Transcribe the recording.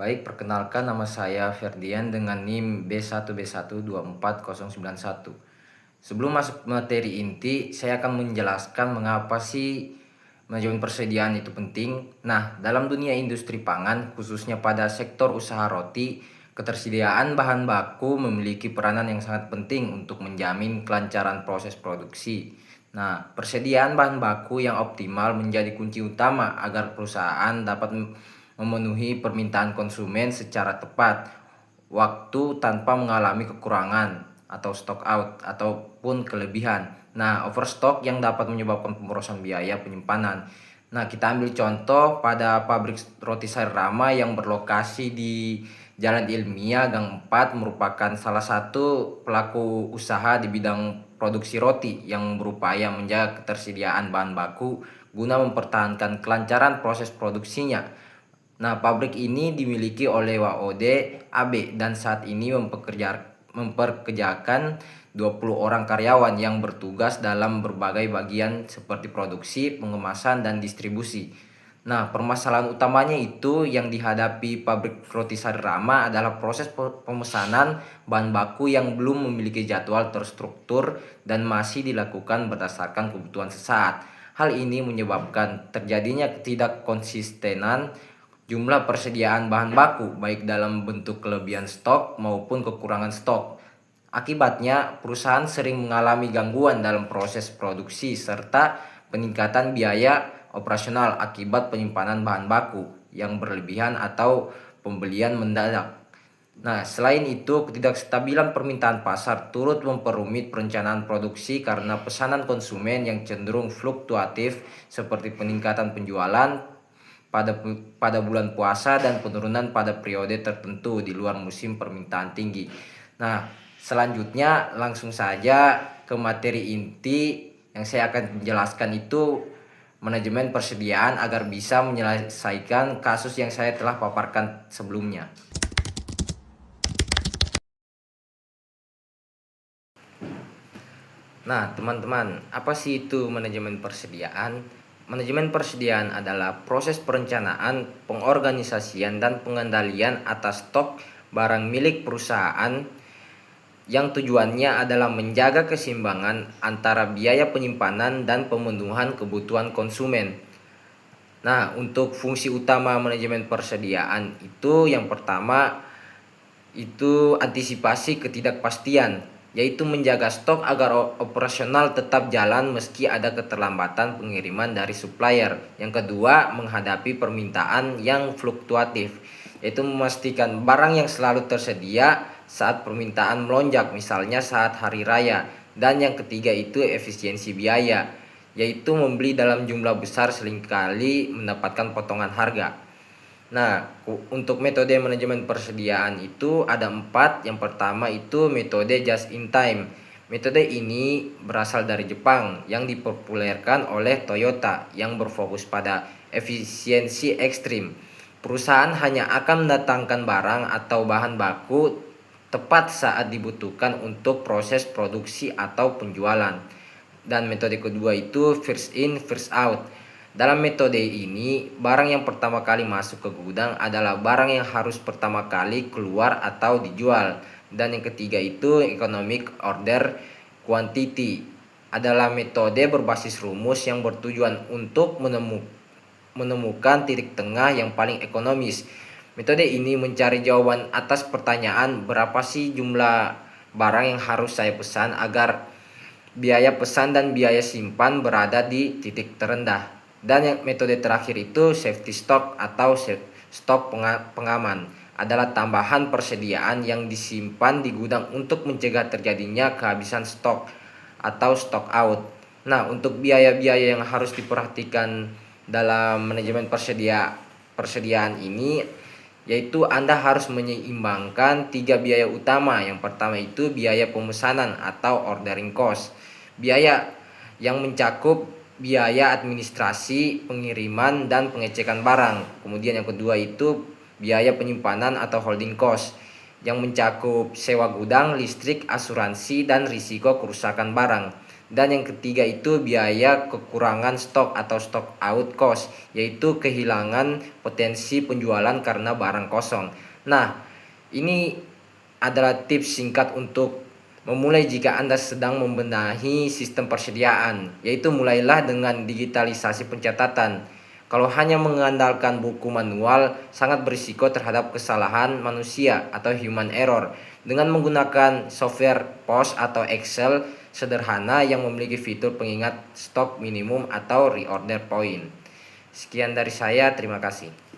Baik, perkenalkan nama saya Ferdian dengan NIM B1B1240091. Sebelum masuk materi inti, saya akan menjelaskan mengapa sih manajemen persediaan itu penting. Nah, dalam dunia industri pangan, khususnya pada sektor usaha roti, ketersediaan bahan baku memiliki peranan yang sangat penting untuk menjamin kelancaran proses produksi. Nah, persediaan bahan baku yang optimal menjadi kunci utama agar perusahaan dapat memenuhi permintaan konsumen secara tepat waktu tanpa mengalami kekurangan atau stock out ataupun kelebihan. Nah, overstock yang dapat menyebabkan pemborosan biaya penyimpanan. Nah, kita ambil contoh pada pabrik roti Sari Rama yang berlokasi di Jalan Ilmiah Gang 4 merupakan salah satu pelaku usaha di bidang produksi roti yang berupaya menjaga ketersediaan bahan baku guna mempertahankan kelancaran proses produksinya. Nah, pabrik ini dimiliki oleh WOD AB dan saat ini memperkerjakan 20 orang karyawan yang bertugas dalam berbagai bagian seperti produksi, pengemasan, dan distribusi. Nah, permasalahan utamanya itu yang dihadapi pabrik roti Sari Rama adalah proses pemesanan bahan baku yang belum memiliki jadwal terstruktur dan masih dilakukan berdasarkan kebutuhan sesaat. Hal ini menyebabkan terjadinya ketidakkonsistenan jumlah persediaan bahan baku baik dalam bentuk kelebihan stok maupun kekurangan stok. Akibatnya, perusahaan sering mengalami gangguan dalam proses produksi serta peningkatan biaya operasional akibat penyimpanan bahan baku yang berlebihan atau pembelian mendadak. Nah, selain itu, ketidakstabilan permintaan pasar turut memperumit perencanaan produksi karena pesanan konsumen yang cenderung fluktuatif seperti peningkatan penjualan pada bulan puasa dan penurunan pada periode tertentu di luar musim permintaan tinggi. Nah, selanjutnya langsung saja ke materi inti yang saya akan menjelaskan itu manajemen persediaan agar bisa menyelesaikan kasus yang saya telah paparkan sebelumnya. Nah, teman-teman, apa sih itu manajemen persediaan? Manajemen persediaan adalah proses perencanaan, pengorganisasian, dan pengendalian atas stok barang milik perusahaan yang tujuannya adalah menjaga keseimbangan antara biaya penyimpanan dan pemenuhan kebutuhan konsumen. Nah, untuk fungsi utama manajemen persediaan itu yang pertama itu antisipasi ketidakpastian, yaitu menjaga stok agar operasional tetap jalan meski ada keterlambatan pengiriman dari supplier. Yang kedua, menghadapi permintaan yang fluktuatif, yaitu memastikan barang yang selalu tersedia saat permintaan melonjak, misalnya saat hari raya. Dan yang ketiga itu efisiensi biaya, yaitu membeli dalam jumlah besar seringkali mendapatkan potongan harga. Nah, untuk metode manajemen persediaan itu ada 4. Yang pertama itu metode just in time. Metode ini berasal dari Jepang yang dipopulerkan oleh Toyota yang berfokus pada efisiensi ekstrim. Perusahaan hanya akan mendatangkan barang atau bahan baku tepat saat dibutuhkan untuk proses produksi atau penjualan. Dan metode kedua itu first in, first out. Dalam metode ini, barang yang pertama kali masuk ke gudang adalah barang yang harus pertama kali keluar atau dijual. Dan yang ketiga itu economic order quantity. Adalah metode berbasis rumus yang bertujuan untuk menemukan titik tengah yang paling ekonomis. Metode ini mencari jawaban atas pertanyaan berapa sih jumlah barang yang harus saya pesan agar biaya pesan dan biaya simpan berada di titik terendah. Dan yang metode terakhir itu safety stock atau stok pengaman adalah tambahan persediaan yang disimpan di gudang untuk mencegah terjadinya kehabisan stok atau stock out. Nah, untuk biaya-biaya yang harus diperhatikan dalam manajemen persediaan ini yaitu Anda harus menyeimbangkan 3 biaya utama. Yang pertama itu biaya pemesanan atau ordering cost. Biaya yang mencakup biaya administrasi, pengiriman, dan pengecekan barang. Kemudian yang kedua itu biaya penyimpanan atau holding cost yang mencakup sewa gudang, listrik, asuransi, dan risiko kerusakan barang. Dan yang ketiga itu biaya kekurangan stok atau stock out cost, yaitu kehilangan potensi penjualan karena barang kosong. Nah, ini adalah tips singkat untuk memulai jika Anda sedang membenahi sistem persediaan, yaitu mulailah dengan digitalisasi pencatatan. Kalau hanya mengandalkan buku manual, sangat berisiko terhadap kesalahan manusia atau human error. Dengan menggunakan software POS atau Excel sederhana yang memiliki fitur pengingat stok minimum atau reorder point. Sekian dari saya, terima kasih.